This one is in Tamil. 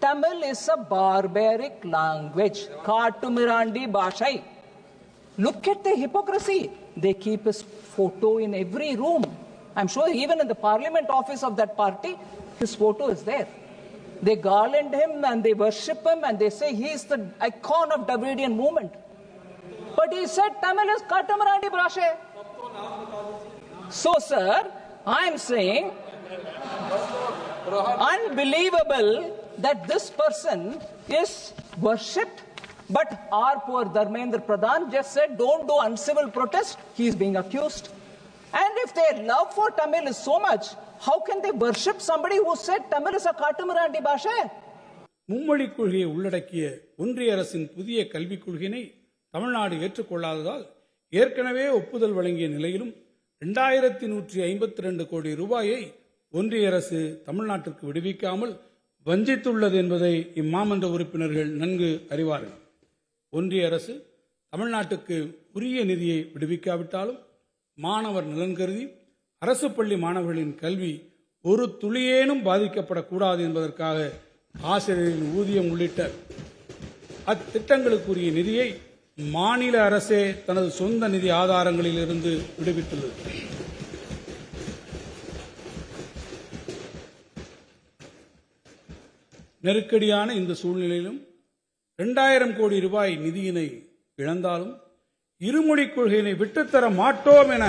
Tamil is a barbaric language. Katumirandi Bhashai. Look at the hypocrisy. They keep his photo in every room. I'm sure even in the parliament office of that party, his photo is there. They garland him and they worship him and they say he is the icon of Dravidian movement. But he said Tamil is Katumirandi Bhasha. So, sir, I'm saying unbelievable that this person is worshipped, but our poor Dharmendra Pradhan just said don't do uncivil protest. He is being accused. And if their love for Tamil is so much, how can they worship somebody who said Tamil is a Katumirandi Bhasha? மும்மொழி கொள்கையை உள்ளடக்கிய ஒன்றிய அரசின் புதிய கல்விக் கொள்கையினை தமிழ்நாடு ஏற்றுக்கொள்ளாததால் ஏற்கனவே ஒப்புதல் வழங்கிய நிலையிலும் 2152 கோடி ரூபாயை ஒன்றிய அரசு தமிழ்நாட்டிற்கு விடுவிக்காமல் வஞ்சித்துள்ளது என்பதை இம்மாமன்ற உறுப்பினர்கள் நன்கு அறிவார்கள். ஒன்றிய அரசு தமிழ்நாட்டுக்கு உரிய நிதியை விடுவிக்காவிட்டாலும் மாணவர் நலன் கருதி அரசு பள்ளி மாணவர்களின் கல்வி ஒரு துளியேனும் பாதிக்கப்படக்கூடாது என்பதற்காக ஆசிரியரின் ஊதியம் உள்ளிட்ட அத்திட்டங்களுக்குரிய நிதியை மாநில அரசே தனது சொந்த நிதி ஆதாரங்களில் இருந்து விடுவித்துள்ளது. நெருக்கடியான இந்த சூழ்நிலையிலும் 2000 கோடி ரூபாய் நிதியினை இழந்தாலும் இருமொழிக் கொள்கையினை விட்டுத்தர மாட்டோம் என